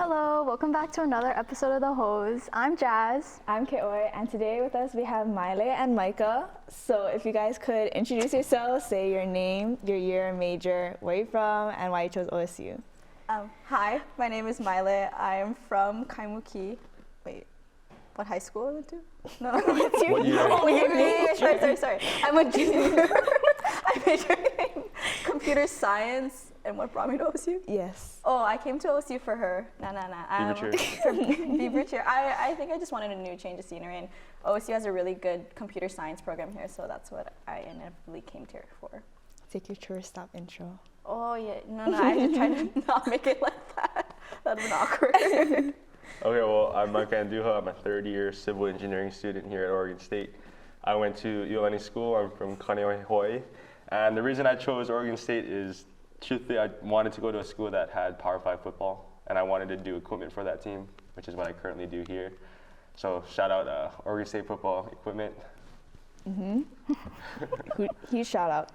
Hello, welcome back to another episode of the HOHs. I'm Jazz. I'm Keoe, and today with us we have Maile and Micah. So if you guys could introduce yourselves, say your name, your year, major, where you're from, and why you chose OSU. Hi, my name is Maile. I am from Kaimuki. Wait, what high school I went to? No, what's your name? Sorry. I'm a junior. I majored in computer science. And what brought me to OSU? Yes. Oh, I came to OSU for her. Beaver cheer. I think I just wanted a new change of scenery, and OSU has a really good computer science program here, so that's what I inevitably came here for. Take your tourist stop intro. Oh yeah, no, I just tried to not make it like that. That'd been awkward. Okay, well, I'm Micah Anduha. I'm a third-year civil engineering student here at Oregon State. I went to Iolani School. I'm from Kaonohi, Hawaiʻi, and the reason I chose Oregon State is, truthfully, I wanted to go to a school that had Power 5 football, and I wanted to do equipment for that team, which is what I currently do here. So shout out Oregon State football equipment. Huge shout out.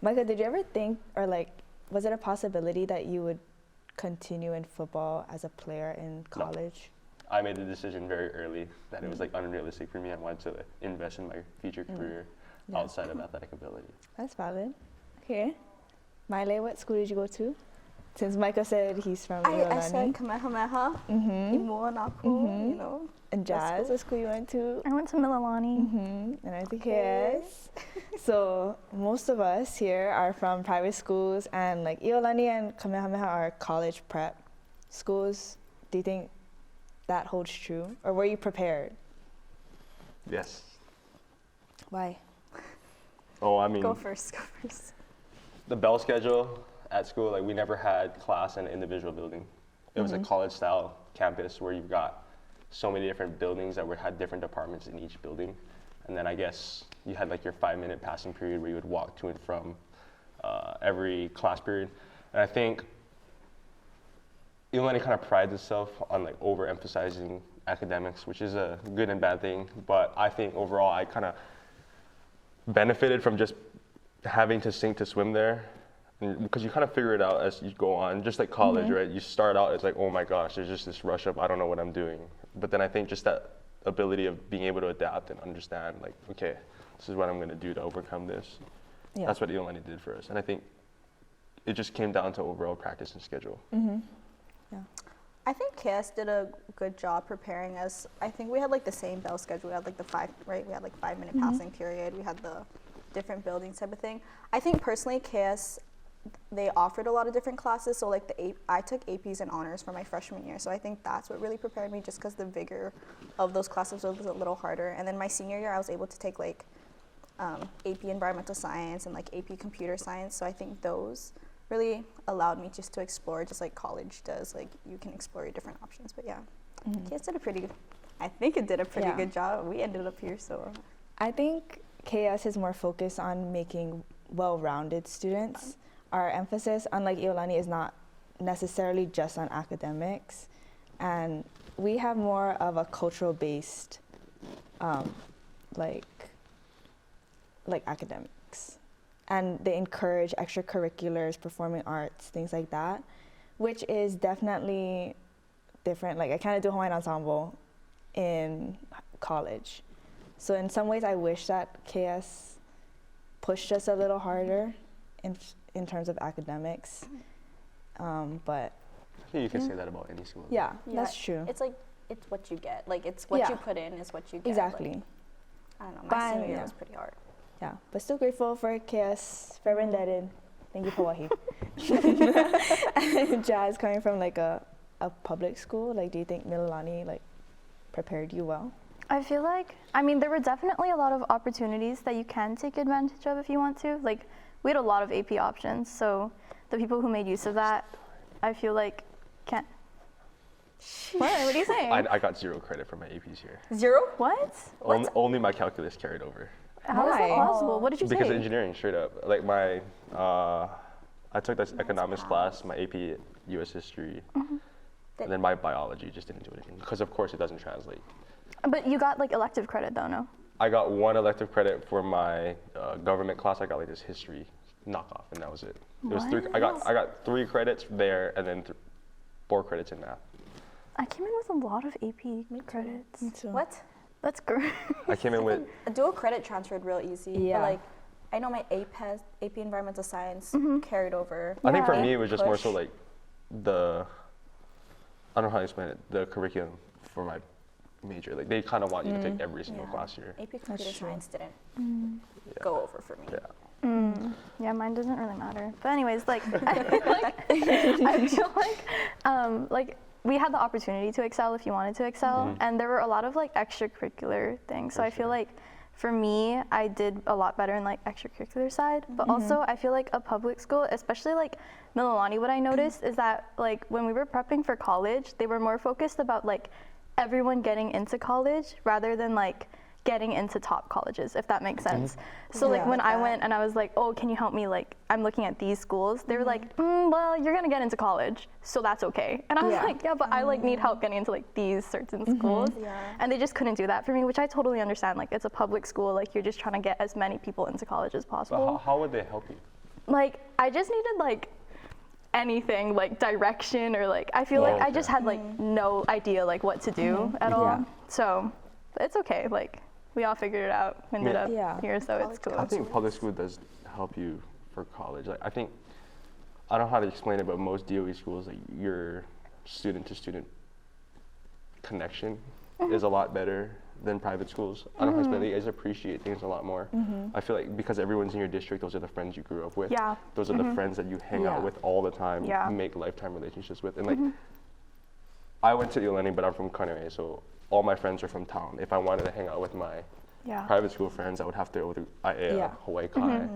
Micah, did you ever think, or was it a possibility that you would continue in football as a player in college? No. I made the decision very early that it was unrealistic for me. I wanted to invest in my future career outside of athletic ability. That's valid. Okay. Maile, what school did you go to? Since Micah said he's from Iolani. I said Kamehameha, Imua Naku, you know. And Jazz, what school you went to? I went to Mililani. And I went to KS. So most of us here are from private schools, and Iolani and Kamehameha are college prep schools. Do you think that holds true? Or were you prepared? Yes. Why? Oh, I mean, Go first. the bell schedule at school, we never had class in an individual building. It was a college-style campus where you've got so many different buildings that had different departments in each building. And then I guess you had your 5-minute passing period where you would walk to and from every class period. And I think Iolani kind of prides itself on overemphasizing academics, which is a good and bad thing. But I think overall I kind of benefited from just having to sink to swim there, because you kind of figure it out as you go on, just like college, right? You start out, it's oh my gosh, there's just this rush of, I don't know what I'm doing. But then I think just that ability of being able to adapt and understand, okay, this is what I'm going to do to overcome this. Yeah. That's what Iolani did for us. And I think it just came down to overall practice and schedule. Yeah. I think KS did a good job preparing us. I think we had the same bell schedule. We had the 5-minute passing period. We had the different buildings type of thing. I think personally KS, they offered a lot of different classes. So I took APs and honors for my freshman year. So I think that's what really prepared me, just because the vigor of those classes was a little harder. And then my senior year, I was able to take AP environmental science and AP computer science. So I think those really allowed me just to explore, just like college does. You can explore your different options. But yeah, KS did a pretty good job. We ended up here, so. I think KS is more focused on making well-rounded students. Our emphasis, unlike Iolani, is not necessarily just on academics, and we have more of a cultural-based, academics, and they encourage extracurriculars, performing arts, things like that, which is definitely different. I kind of do Hawaiian ensemble in college. So in some ways, I wish that KS pushed us a little harder in terms of academics, but I think you can say that about any school. Yeah, that's true. It's it's what you get. It's what you put in is what you get. Exactly. I don't know. My senior year was pretty hard. Yeah, but still grateful for KS, forever indebted. Thank you for Hawaii. Jazz, coming from a public school, do you think Mililani prepared you well? I feel there were definitely a lot of opportunities that you can take advantage of if you want to. We had a lot of AP options, so the people who made use of that, I feel can't. What are you saying? I got 0 credit for my APs here. 0? What? Only my calculus carried over. How is that possible? What did you Because take? engineering, straight up. I took this economics class, my AP US history, and then my biology just didn't do anything, because of course it doesn't translate. But you got elective credit though, no? I got 1 elective credit for my government class. I got this history knockoff, and that was it. It was 3. I got 3 credits there, and then 4 credits in math. I came in with a lot of AP credits. Me too. What? That's great. I came in with A dual credit transferred real easy. Yeah. But like, I know my AP Environmental Science carried over. I think for Yeah. me it was just more so Push. like the I don't know how to explain it, the curriculum for my major. Like they kind of want you to take every single class here. AP Computer true. Science didn't go over for me. Yeah. Yeah, mine doesn't really matter. But anyways, like, I feel like we had the opportunity to excel if you wanted to excel, and there were a lot of like extracurricular things. So I feel like for me, I did a lot better in like extracurricular side, but also I feel like a public school, especially like Mililani, what I noticed is that like when we were prepping for college, they were more focused about like everyone getting into college rather than like getting into top colleges, if that makes sense. So like Yeah. when I went and I was like, oh, can you help me? Like, I'm looking at these schools. They were like, well, you're gonna get into college, so that's okay. And I was like, yeah, but I like need help getting into like these certain schools. Yeah. And they just couldn't do that for me, which I totally understand. Like, it's a public school. Like, you're just trying to get as many people into college as But possible. how would they help you? Like, I just needed like anything, like direction, or like I feel like I just had like no idea like what to do at all. Yeah. So it's okay. Like, we all figured it out. We ended up Yeah. here, so it's cool. I think public school does help you for college. Like I think I don't know how to explain it, but most DOE schools, like your student to student connection is a lot better than private schools. I don't know how to explain it. You guys appreciate things a lot more. I feel like because everyone's in your district, those are the friends you grew up with. Yeah. Those are the friends that you hang out Yeah. with all the time, Yeah. make lifetime relationships with. And like I went to Iolani, but I'm from Kaonohi, so all my friends are from town. If I wanted to hang out with my Yeah. private school friends, I would have to go to IAEA, Yeah. Hawaiʻi Kai,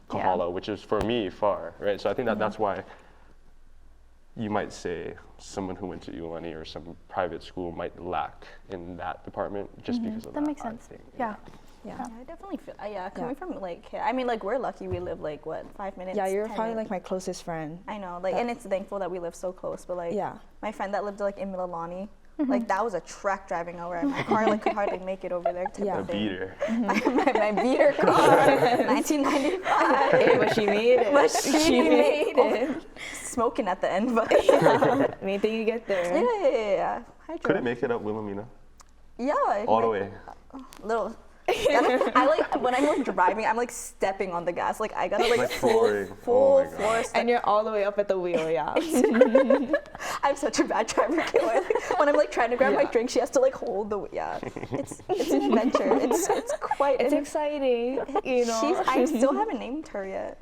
Kahala, which is for me far, right? So I think that that's why you might say someone who went to Iolani or some private school might lack in that department just because of that. That makes I sense. think. Yeah. Yeah. Yeah, I definitely feel. Coming from like, I mean, like we're lucky we live like what 5 minutes. Yeah, you're 10 probably minutes. like my closest friend. I know, like, and it's thankful that we live so close. But like, Yeah. my friend that lived like in Mililani, like that was a trek driving over. My car like could hardly make it over there. Type Yeah. of The thing. beater. my beater car, 1995. Hey, but she made it. But she made it. Smoking at the end, but Main thing you get there. yeah. I Could it drove. make it up Wilhelmina? Yeah. All the way. Little. I like when I'm like driving, I'm like stepping on the gas. Like I gotta like, Like full flooring. Oh full my God. force. And you're all the way up at the wheel, yeah. I'm such a bad driver. Keoe. When I'm like trying to grab my drink, she has to like hold the it's an adventure. It's quite. It's exciting, you know. I still haven't named her yet.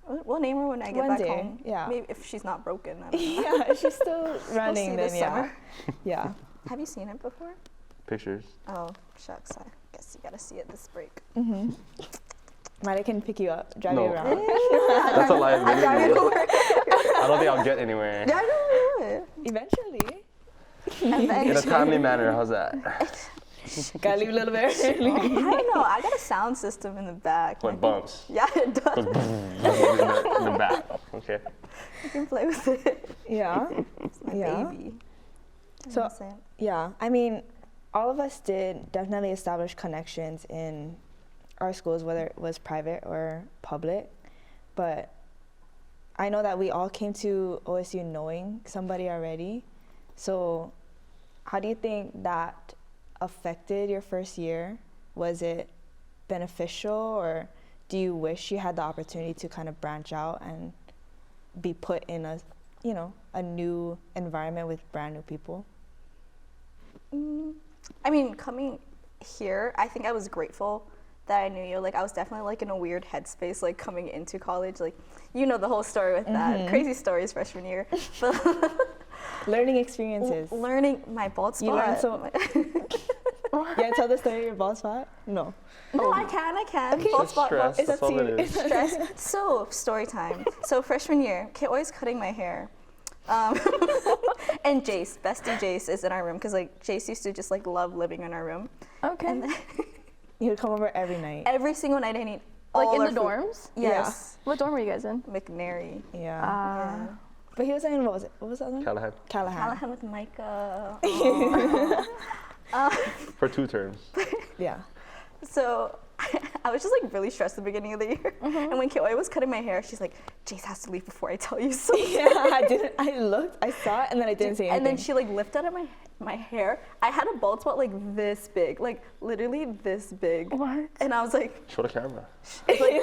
We'll name her when I get One back day, home. yeah. Maybe if she's not broken. I don't know. Yeah, she's still running see then, this yeah. summer. Yeah. Have you seen it before? Pictures. Oh shucks, I guess you gotta see it this break. Maile can pick you up, drive No. you around. That's a liability. Driving to work. I don't think I'll get anywhere. Yeah, I know. Eventually. In a timely manner, how's that? Gotta leave a little bit early. I don't know. I got a sound system in the back. What bumps? Yeah, it does. Goes in the back. Okay. You can play with it. Yeah. My Yeah. baby. So, Innocent. yeah, I mean, all of us did definitely establish connections in our schools, whether it was private or public. But I know that we all came to OSU knowing somebody already. So how do you think that affected your first year? Was it beneficial, or do you wish you had the opportunity to kind of branch out and be put in a, you know, a new environment with brand new people? I mean, coming here, I think I was grateful that I knew you. Like, I was definitely like in a weird headspace, like coming into college. Like, you know the whole story with that. Crazy stories freshman year. But Learning experiences. learning my bald spot. You learned so. Yeah, tell the story of your bald spot? No. No, I can. Okay. Bald It's spot. stress. Is That's that all it is. Stress. So, story time. So, freshman year, Keoe's cutting my hair. And Jace, bestie Jace, is in our room because like Jace used to just like love living in our room. Okay. And then He would come over every night. every single night I need Like all in our the food. dorms? Yes. What dorm were you guys in? McNary. Yeah. Yeah. But he was in, what was it? What was that one? Callahan. Callahan. Callahan with Micah. For 2 terms. Yeah. So I was just like really stressed at the beginning of the year. And when Keoe was cutting my hair, she's like, Jace has to leave before I tell you something. Yeah, I looked, I saw it, and then I didn't say anything. And then she like lifted up my hair. I had a bald spot like this big, like literally this big. What? And I was like, Show the camera. it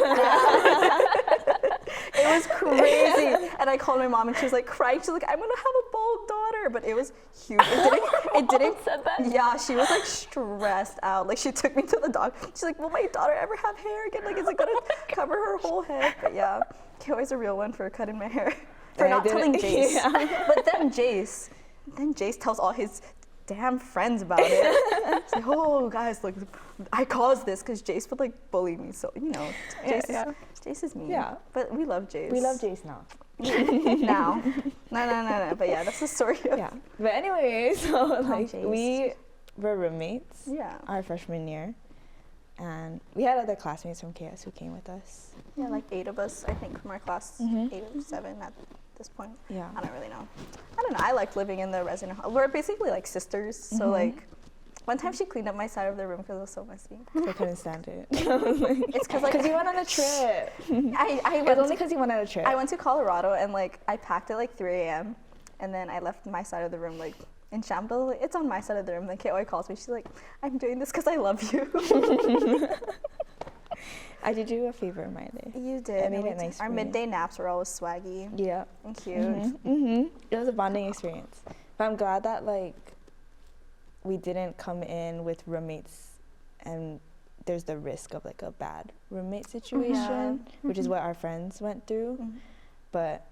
was crazy. And I called my mom and she was like crying. She's like, I'm gonna have a bald daughter. But it was huge. It didn't said that? Yeah, she was like stressed out. Like she took me to the doctor. She's like, will my daughter ever have hair again? Like, is it gonna cover her whole head? But yeah, Keoe's a real one for cutting my hair. For not telling Jace. Yeah. But then Jace tells all his damn friends about it. It's like, oh guys, like I caused this because Jace would like bully me. So you know, Jace is mean. Yeah. But we love Jace. We love Jace now. Now. No. But yeah, that's the story of Yeah. But anyway, so like Jace. we were roommates. Yeah. Our freshman year, and we had other classmates from KS who came with us. Yeah, like 8 of us, I think, from our class. Mhm. 8 or 7 at this point. Yeah. I don't really know. I don't know. I liked living in the resident hall. We're basically like sisters. So like, one time she cleaned up my side of the room because it was so messy. I couldn't stand it. It's because like you went on a trip. I It went was only to, because you went on a trip. I went to Colorado and like I packed at like 3 a.m. and then I left my side of the room like in shambles. Like, it's on my side of the room. Then Keoe calls me. She's like, I'm doing this because I love you. I did you a favor, Maile. You did. I made it nice Our for you. midday naps were always swaggy Yeah. and cute. It was a bonding experience. But I'm glad that like we didn't come in with roommates and there's the risk of like a bad roommate situation, which is what our friends went through. But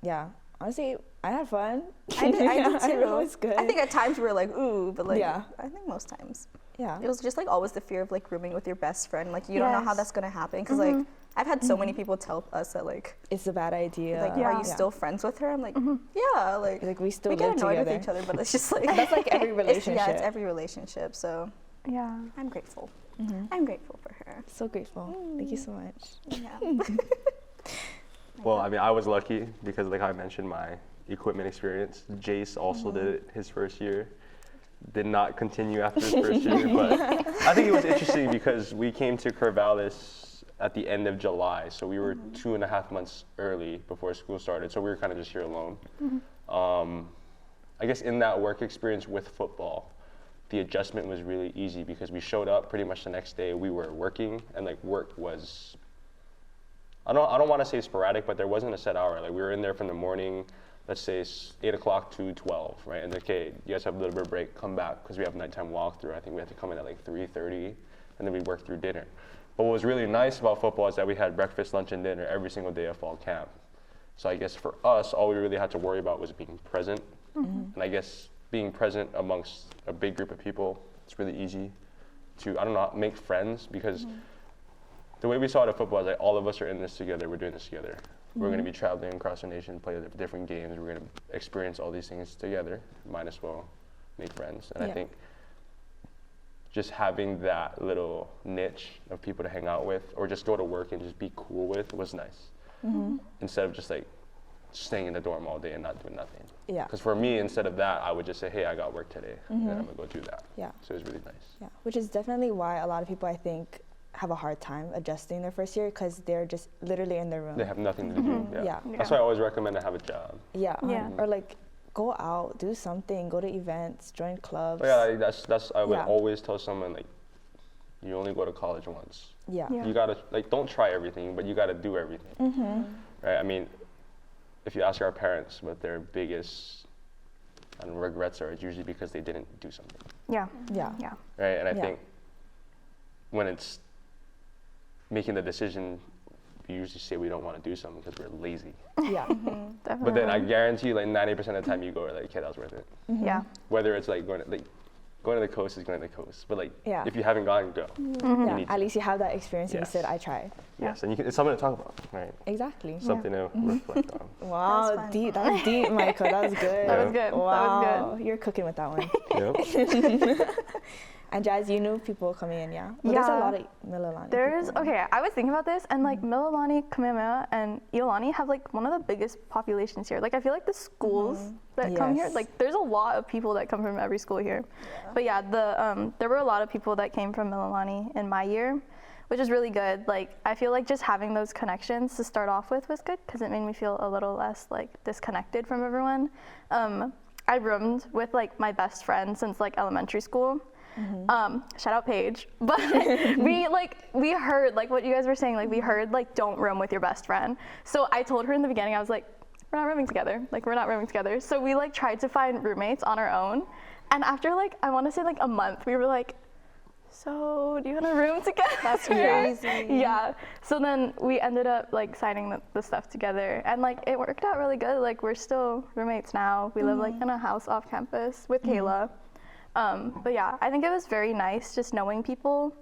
yeah, honestly, I had fun. I did too. It was good. I think at times we were like, ooh, but like, Yeah. I think most times. Yeah. It was just like always the fear of like rooming with your best friend. Like you don't know how Yes. that's gonna happen. Cause like I've had so many people tell us that like, It's a bad idea. are you still friends with her? I'm like, yeah, like Like we still we get live annoyed together. with each other, but it's just like That's like every relationship. It's every relationship. So Yeah. I'm grateful. I'm grateful for her. So grateful. Thank you so much. Yeah. Well, I mean, I was lucky because, like I mentioned, my equipment experience. Jace also did it his first year. Did not continue after his first year, but I think it was interesting because we came to Corvallis at the end of July, so we were 2.5 months early before school started, so we were kind of just here alone. I guess in that work experience with football, the adjustment was really easy because we showed up pretty much the next day. We were working, and like work was, I don't want to say sporadic, but there wasn't a set hour. Like we were in there from the morning, let's say 8 o'clock to 12, right? And okay, you guys have a little bit of break, come back because we have nighttime walkthrough. I think we had to come in at like 3:30, and then we work through dinner. But what was really nice about football is that we had breakfast, lunch, and dinner every single day of fall camp. So I guess for us, all we really had to worry about was being present. And I guess being present amongst a big group of people, it's really easy to, I don't know, make friends because the way we saw it at football is like all of us are in this together, we're doing this together. We're going to be traveling across the nation, play different games, we're going to experience all these things together, might as well make friends. And I think just having that little niche of people to hang out with or just go to work and just be cool with was nice. Instead of just like staying in the dorm all day and not doing nothing. Yeah. Because for me, instead of that, I would just say, hey, I got work today, and then I'm gonna go do that. Yeah. So it was really nice. Yeah, which is definitely why a lot of people, I think, have a hard time adjusting their first year because they're just literally in their room. They have nothing to do. Yeah. That's why I always recommend to have a job. Yeah. Yeah. Or like go out, do something, go to events, join clubs. But yeah, that's I would Yeah. always tell someone like, you only go to college once. Yeah. Yeah. You gotta like don't try everything, but you gotta do everything. Right? I mean, if you ask our parents what their biggest regrets are, it's usually because they didn't do something. Yeah. Yeah. Yeah. Right? And I Yeah. think when it's making the decision, we usually say we don't want to do something because we're lazy. Yeah. Definitely. But then I guarantee you, like 90% of the time you go, like, okay, that was worth it. Yeah. Whether it's like going to the coast is going to the coast. But like, Yeah. if you haven't gone, go. Yeah. need At to. least you have that experience and you Yes. said, I tried. Yes, and it's something to talk about, right? Exactly. Something to reflect on. Wow, fun. deep. That was deep, Micah. That was good. That was good. Wow. That was You're cooking with that one. Yep. And Jazz, you knew people coming in, yeah? Well, there's a Yeah. lot of Mililani There's, people. okay, I was thinking about this, and like Mililani, Kamehameha, and Iolani have like one of the biggest populations here. Like I feel like the schools that come here, Yes. like there's a lot of people that come from every school here. But yeah, there were a lot of people that came from Mililani in my year, which is really good. Like, I feel like just having those connections to start off with was good because it made me feel a little less like disconnected from everyone. I roomed with like my best friend since like elementary school. Shout out Paige. But we heard like what you guys were saying, like we heard like don't room with your best friend. So I told her in the beginning, I was like, we're not rooming together. Like we're not rooming together. So we like tried to find roommates on our own. And after like, I want to say like a month, we were like, so do you want to room together? That's crazy. Yeah. So then we ended up like signing the stuff together, and like it worked out really good. Like we're still roommates now. We live like in a house off campus with Kayla. But yeah, I think it was very nice just knowing people.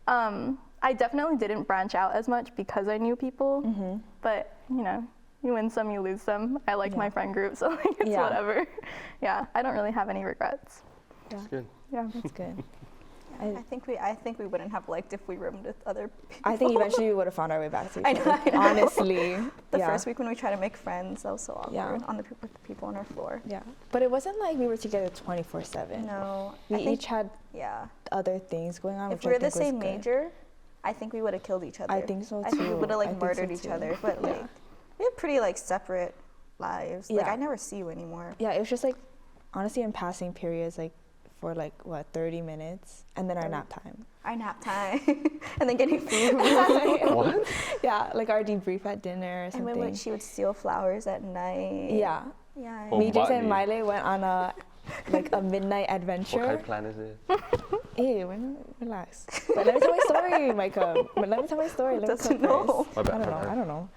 I definitely didn't branch out as much because I knew people, but you know, you win some, you lose some. I like my friend group, so like it's whatever. Yeah, I don't really have any regrets. That's good. Yeah. That's good. I think we wouldn't have liked if we roomed with other people. I think eventually we would have found our way back to each I other. know. Honestly. The first week when we tried to make friends, that was so awkward Yeah. with the people on our floor. Yeah. But it wasn't like we were together 24/7. No. We I think, each had yeah. other things going on. If which we I were the think was same good. major, I think we would have killed each other. I think so I think we too. would have I like think so murdered each too. other. But Yeah. like we have pretty like separate lives. Like Yeah. I never see you anymore. Yeah, it was just like, honestly, in passing periods, like for like, 30 minutes, and then our nap time. Our nap time, and then getting food. What? Yeah, like our debrief at dinner or And something. when she would steal flowers at night. Yeah. Yeah. Oh, Me, Jace, and botany. Maile went on a midnight What adventure. kind of plan is it? Hey, relax. But let me tell my story, Micah. But let me tell my story. Let me Doesn't tell know. first. My bad, I don't my know. bad. I don't know.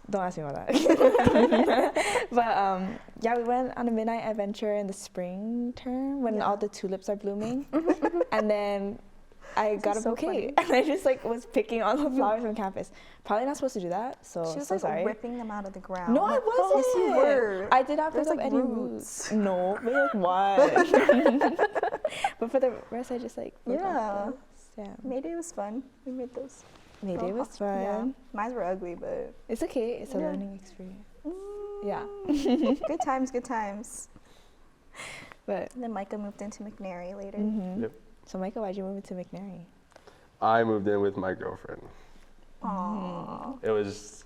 Don't ask me about that. But yeah, we went on a midnight adventure in the spring term when all the tulips are blooming, and then I got a so bouquet, funny. and I just like was picking all the flowers on campus. Probably not supposed to do that. So She was so like sorry. ripping them out of the ground. No, I wasn't. Yes, you were. I did not pick There's, up like, any roots. roots. No, maybe like one. But for the rest, I just like broke off Yeah. the stem. Mayday was fun. We made those. Maybe it was fun. Yeah. Mine were ugly, but It's okay. It's a Yeah. learning experience. Yeah. good times, good times. But And then Micah moved into McNary later. Yep. so, Micah, why'd you move into McNary? I moved in with my girlfriend. Aww. It was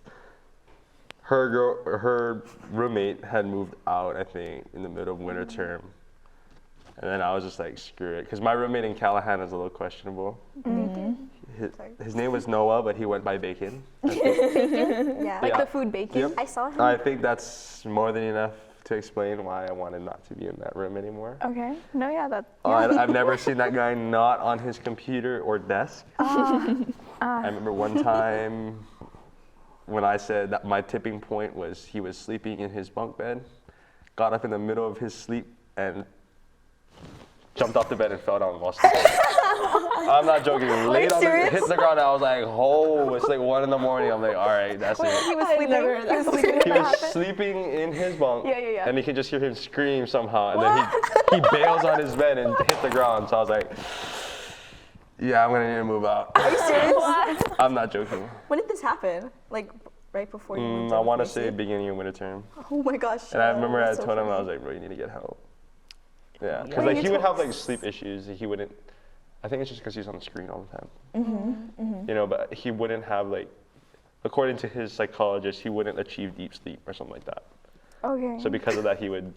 her roommate had moved out, I think, in the middle of winter term. And then I was just like, screw it. Because my roommate in Callahan is a little questionable. Sorry. His name was Noah, but he went by Bacon. Yeah. Like Yeah. the food bacon. Yep. I saw him. I think that's more than enough to explain why I wanted not to be in that room anymore. Okay. No, yeah, that. I've never seen that guy not on his computer or desk. I remember one time when I said that my tipping point was he was sleeping in his bunk bed, got up in the middle of his sleep and jumped off the bed and fell down while sleeping. I'm not joking. Laid on the, hit the ground. I was like, oh, it's like 1 in the morning. I'm like, all right, that's it. He was I sleeping. never heard He was that. sleeping. He when that was happened? sleeping in his bunk, Yeah. and you can just hear him scream somehow, and then he bails on his bed and hit the ground. So I was like, yeah, I'm gonna need to move out. Are you serious? I'm not joking. When did this happen? Like right before you moved I in want to with say Macy? beginning of winter term. Oh my gosh. And I remember I that's so told him, I funny. was like, bro, you need to get help. Yeah, Yeah. because like You he would told have like sleep issues. He wouldn't. I think it's just because he's on the screen all the time. You know, but he wouldn't have like, according to his psychologist, he wouldn't achieve deep sleep or something like that. Okay. So because of that, he would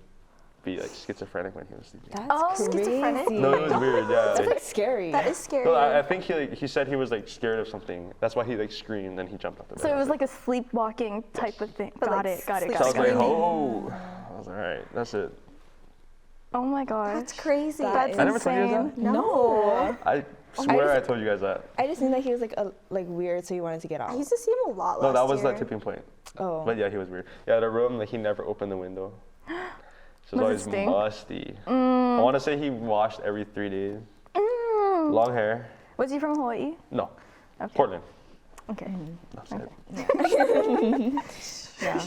be like schizophrenic when he was sleeping. That's Oh, crazy. schizophrenic? No, it was weird. Yeah. That's like scary. That is scary. No, I think he said he was like scared of something. That's why he like screamed and he jumped off the bed. So it was like a sleepwalking type of thing. But, Got like, it. Got it. sleep So I Got was it. like, Got it. oh. I was like, all right, that's it. Oh my gosh. That's crazy. That's I never told you guys insane. that? No. I swear I just- told you guys that. I just knew that he was like weird, so he wanted to get I out. used to see him a lot No, last that was year. the tipping point. Oh. But yeah, he was weird. Yeah, the room, like he never opened the window. So Was it's it stink? always musty. I want to say he washed every 3 days. Long hair. Was he from Hawaii? No. Okay. Portland. Okay. That's it. Yeah.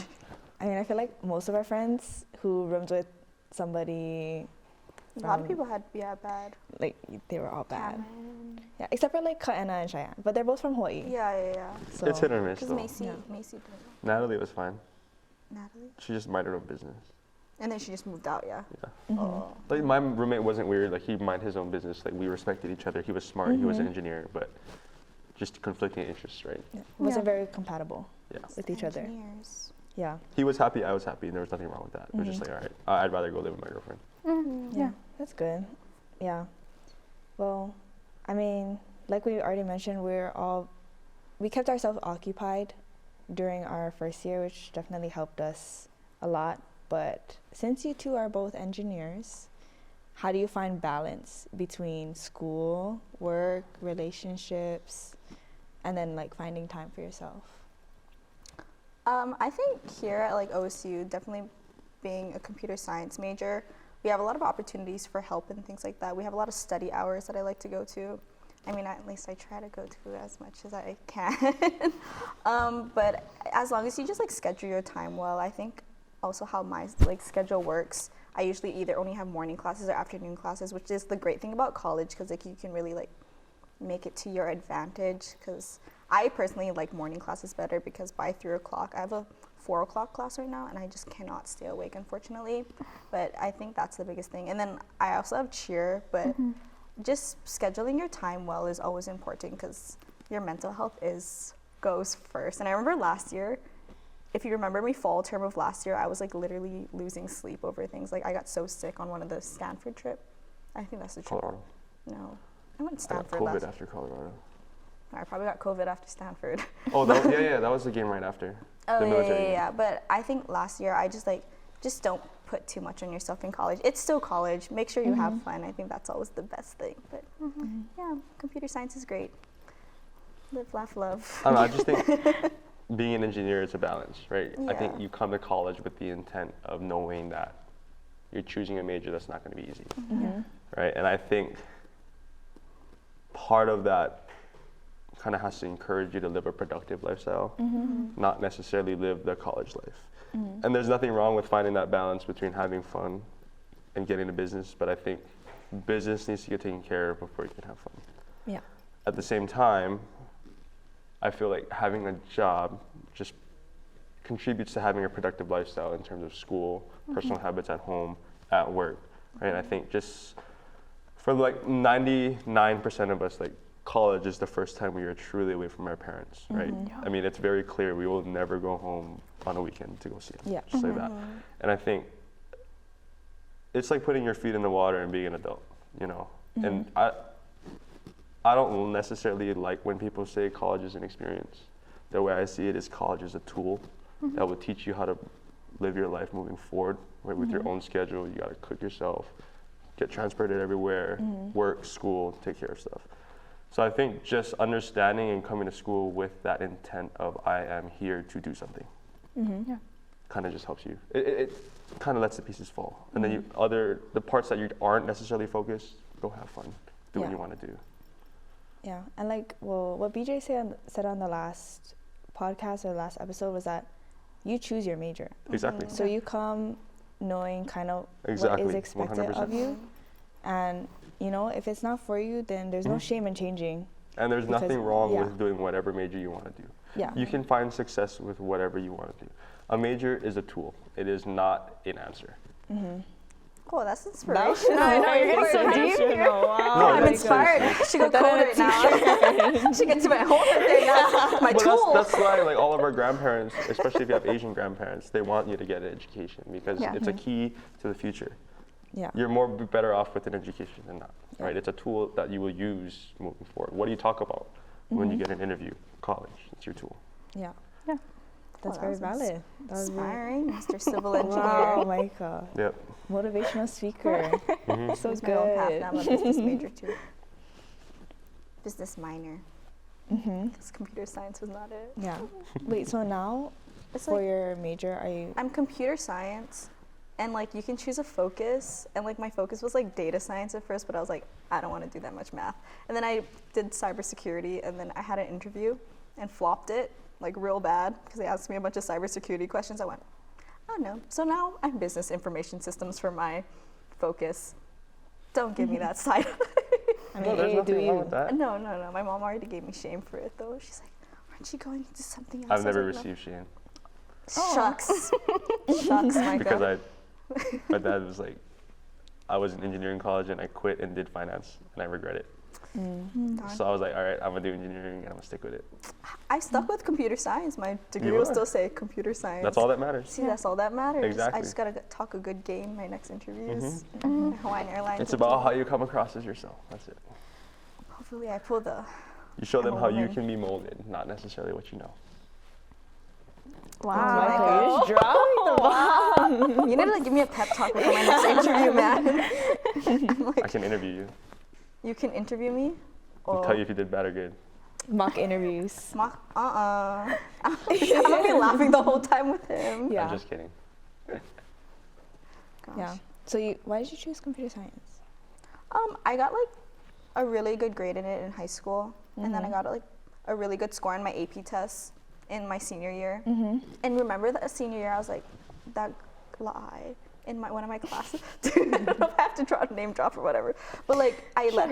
I mean, I feel like most of our friends who roomed with somebody, A lot of people had bad. like, they were all bad. Cameron. Yeah, except for like Kaena and Cheyenne, but they're both from Hawaii. Yeah. So It's hit or miss Because though. Macy Yeah. didn't. Natalie was fine. Natalie. She just minded her own business. And then she just moved out. Yeah. Mhm. Like my roommate wasn't weird. Like he minded his own business. Like we respected each other. He was smart. He was an engineer, but just conflicting interests, right? It wasn't very compatible Yeah. with each other. Engineers. Yeah. He was happy, I was happy, and there was nothing wrong with that. It was just like, all right, I'd rather go live with my girlfriend. Yeah, that's good. Yeah. Well, I mean, like we already mentioned, we kept ourselves occupied during our first year, which definitely helped us a lot. But since you two are both engineers, how do you find balance between school, work, relationships, and then like finding time for yourself? I think here at like OSU, definitely being a computer science major, we have a lot of opportunities for help and things like that. We have a lot of study hours that I like to go to. I mean, at least I try to go to as much as I can. But as long as you just like schedule your time well, I think also how my like schedule works, I usually either only have morning classes or afternoon classes, which is the great thing about college, because like you can really like make it to your advantage. Because I personally like morning classes better, because by 3 o'clock, I have a 4 o'clock class right now, and I just cannot stay awake, unfortunately. But I think that's the biggest thing. And then I also have cheer, but just scheduling your time well is always important, because your mental health goes first. And I remember last year, if you remember me fall term of last year, I was like literally losing sleep over things. Like I got so sick on one of the Stanford trip. I think that's the trip. Colorado. No, I went to I got Stanford COVID last. after Colorado. I probably got COVID after Stanford. Oh, that was the game right after. Oh, the military game. yeah. But I think last year I just don't put too much on yourself in college. It's still college. Make sure you have fun. I think that's always the best thing. But yeah, computer science is great. Live, laugh, love. I don't know, I just think being an engineer is a balance, right? I think Yeah. you come to college with the intent of knowing that you're choosing a major that's not going to be easy, right? And I think part of that kind of has to encourage you to live a productive lifestyle, not necessarily live the college life. And there's nothing wrong with finding that balance between having fun and getting a business, but I think business needs to get taken care of before you can have fun. Yeah. At the same time, I feel like having a job just contributes to having a productive lifestyle in terms of school, personal habits at home, at work, right? I think just for like 99% of us, like college is the first time we are truly away from our parents, right? I mean, it's very clear we will never go home on a weekend to go see them, just like that. And I think it's like putting your feet in the water and being an adult, you know? And I don't necessarily like when people say college is an experience. The way I see it is college is a tool that will teach you how to live your life moving forward, right? With your own schedule. You got to cook yourself, get transported everywhere, work, school, take care of stuff. So I think just understanding and coming to school with that intent of I am here to do something kind of just helps you. It kind of lets the pieces fall. And then the parts that you aren't necessarily focused, go have fun, do what you want to do. Yeah, and like, well, what BJ said on the last podcast or last episode was that you choose your major. Exactly. So you come knowing kind of what Exactly, is expected 100%. of you, and you know, if it's not for you, then there's no shame in changing. And there's Because- nothing wrong yeah. with doing whatever major you want to do. Yeah. You can find success with whatever you want to do. A major is a tool. It is not an answer. Cool, that's inspirational. I know, you're getting so deep here. No, I'm that's inspired. I should go code right now. Should get to my whole thing now. My But tool. that's why, like, all of our grandparents, especially if you have Asian grandparents, they want you to get an education because it's a key to the future. Yeah. You're more better off with an education than not, right? It's a tool that you will use moving forward. What do you talk about when you get an interview? College, it's your tool. Yeah. Yeah. That's That very was valid. That was really, Inspiring, Mr. Civil Engineer. wow, Micah. Yep. Motivational speaker. So Choose my own path. good. Now I'm a business major too. Business minor. Because computer science was not it. Yeah. Wait, so now It's for like your major, are you? I'm computer science, and like you can choose a focus, and like my focus was like data science at first, but I was like, I don't want to do that much math. And then I did cybersecurity, and then I had an interview and flopped it like real bad because they asked me a bunch of cybersecurity questions. I went, oh no. So now I'm business information systems for my focus. Don't give me that side. I No, mean, there's hey, do nothing wrong you? with that. No. My mom already gave me shame for it though. She's like, aren't you going into something else? I've I was never like, "No." received shame Shucks. Shucks, Micah. because my dad was like, I was in engineering college and I quit and did finance and I regret it. Darn. So I was like, all right, I'm gonna do engineering and I'm gonna stick with it. I stuck with computer science. My degree You will are. still say computer science. That's all that matters. See, that's all that matters. Exactly. I just gotta talk a good game my next interviews. Mm-hmm. Hawaiian Airlines. It's about how you come across as yourself. That's it. Hopefully, I pull the. You show them I'm a how you woman. can be molded, not necessarily what you know. Wow. You're dropping the bomb. You need to like, give me a pep talk before my next interview, man. I'm like, I can interview you. you can interview me. I'll tell you if you did bad or good. Mock interviews. I'm gonna be laughing the whole time with him. Yeah. I'm just kidding. Gosh. Yeah. So why did you choose computer science? I got like a really good grade in it in high school, and then I got like a really good score on my AP tests in my senior year. And remember that senior year, I was like, that guy in one of my classes. Dude, I don't know if I have to name drop or whatever, but like I let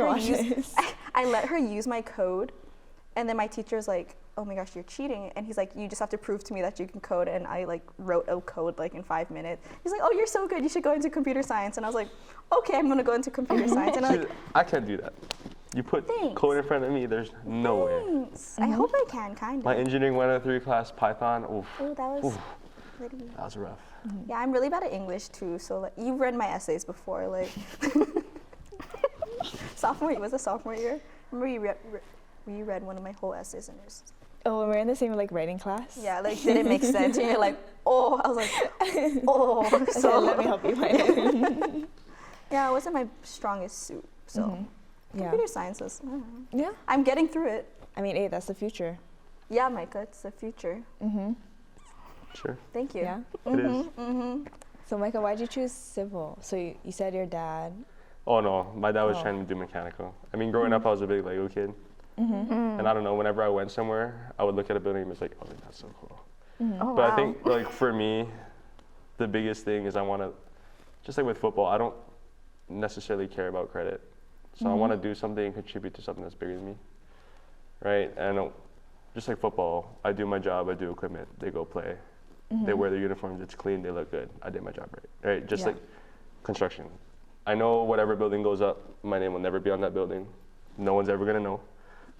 her use my code, and then my teacher's like, oh my gosh, you're cheating, and he's like, you just have to prove to me that you can code, and I like wrote a code like in 5 minutes. He's like, oh, you're so good, you should go into computer science, and I was like, okay, I'm gonna go into computer science, and I'm like, I can't do that. You put Thanks. code in front of me, there's no way. thanks. I hope I can, kind of. My engineering 103 class, Python, oof, Oh, that was Oof. pretty. that was rough. Yeah, I'm really bad at English too. So like, you've read my essays before, like sophomore year. Remember you read one of my whole essays and yours. Oh, when we're in the same like writing class. Yeah, like did it make sense? And you're like, oh, I was like, oh. So So let me help you find it. yeah, it wasn't my strongest suit. So Yeah. computer science was. I don't know. Yeah. I'm getting through it. I mean, hey, that's the future. Yeah, Micah, it's the future. Sure. Thank you. Yeah. It is. So, Micah, why'd you choose civil? So you said your dad. Oh no, my dad was Oh. trying to do mechanical. I mean, growing up, I was a big Lego kid. And I don't know, whenever I went somewhere, I would look at a building and was like, oh, that's so cool. Oh, But wow. I think, like, for me, the biggest thing is I want to, just like with football, I don't necessarily care about credit. So I want to do something and contribute to something that's bigger than me, right? And just like football, I do my job, I do equipment, they go play. They wear their uniforms, it's clean, they look good. I did my job right? Just Yeah. like construction. I know whatever building goes up, my name will never be on that building. No one's ever going to know.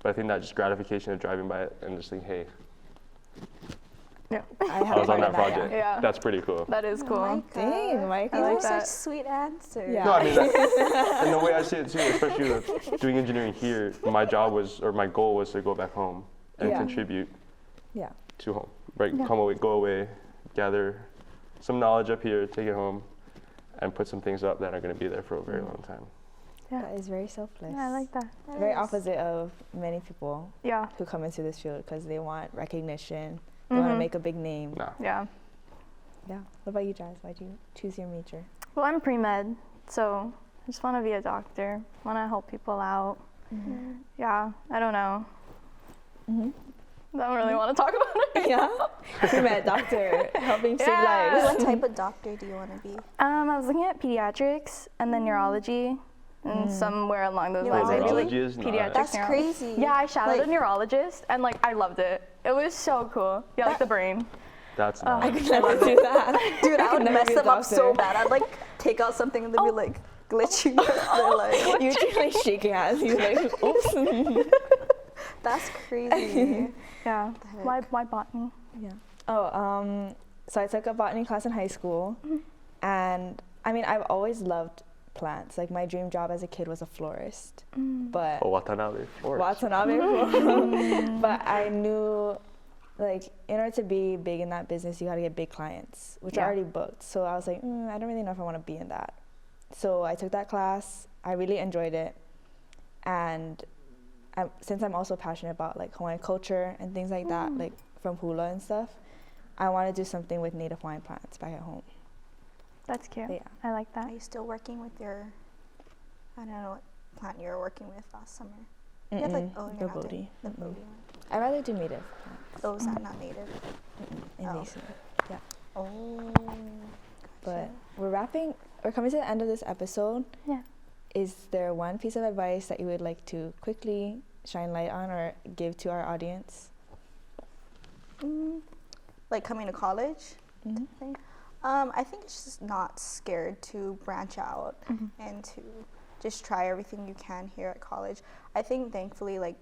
But I think that just gratification of driving by it and just think, hey, Yeah. I I was on that yeah. project. Yeah. That's pretty cool. That is cool. Micah. Dang, Micah. These I are like such that. sweet answers. Yeah. No, I mean, and the way I see it too, especially with doing engineering here, my job was, or my goal was to go back home and Yeah. contribute Yeah. to home. Right, Yeah. come away, go away, gather some knowledge up here, take it home, and put some things up that are going to be there for a very long time. Yeah. That is very selfless. Yeah, I like that. Very opposite of many people Yeah. who come into this field because they want recognition. They want to make a big name. Nah. Yeah. Yeah. What about you, Jazz? Why'd you choose your major? Well, I'm pre-med, so I just want to be a doctor. Want to help people out. Yeah, I don't know. I don't really want to talk about it. Yeah. Pre-med doctor, helping save Yeah. lives. What type of doctor do you want to be? I was looking at pediatrics and then neurology and somewhere along those lines. Maybe like Neurology is not- pediatric That's neurology. crazy. Yeah, I shadowed Like- a neurologist and like I loved it. It was so cool. Yeah, like the brain. That's Oh. not. I could never do that. Dude, I would never mess be a them up so doctor. bad. I'd like take out something and they'd be like glitching. They're like, You just like shaking hands. He's like, oops. that's crazy. Yeah. heck? Why botany? Yeah. Oh, so I took a botany class in high school, and I mean, I've always loved plants. Like my dream job as a kid was a florist, but Oh, Watanabe Forest. Watanabe. But I knew, like, in order to be big in that business, you got to get big clients, which are Yeah. already booked. So I was like, I don't really know if I want to be in that. So I took that class. I really enjoyed it, and since I'm also passionate about like Hawaiian culture and things like that, like from hula and stuff, I want to do something with native Hawaiian plants back at home. That's cute. Yeah. I like Are that. you still working with your, I don't know what plant you were working with last summer? You have like, oh, the you're not Bodhi. doing the Bodhi one. I'd rather do native plants. Oh, is that not native? Invasive. Yeah. Oh. But we're coming to the end of this episode. Yeah. Is there one piece of advice that you would like to quickly shine light on or give to our audience? Like coming to college? Mhm. Thing? I think it's just not scared to branch out and to just try everything you can here at college. I think thankfully, like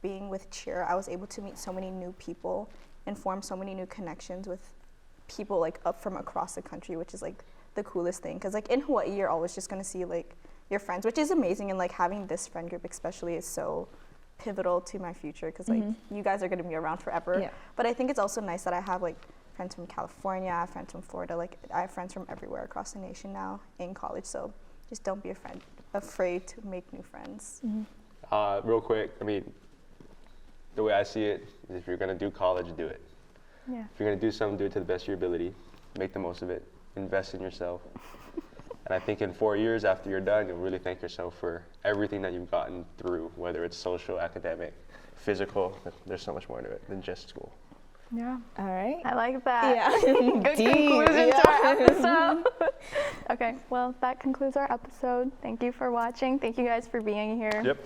being with cheer, I was able to meet so many new people and form so many new connections with people like up from across the country, which is like the coolest thing. Because like in Hawaii, you're always just gonna see like your friends, which is amazing. And like having this friend group especially is so pivotal to my future, because like you guys are gonna be around forever. Yeah. But I think it's also nice that I have like friends from California, friends from Florida. Like I have friends from everywhere across the nation now in college. So just don't be afraid to make new friends. Real quick, I mean, the way I see it is if you're gonna do college, do it. Yeah. If you're gonna do something, do it to the best of your ability. Make the most of it. Invest in yourself. And I think in 4 years after you're done, you'll really thank yourself for everything that you've gotten through, whether it's social, academic, physical. There's so much more to it than just school. Yeah. All right. I like that. Yeah. Good Deep, conclusion yeah. to our episode. Okay, well, that concludes our episode. Thank you for watching. Thank you guys for being here. Yep.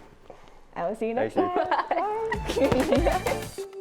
I will see you next Thank time. Bye.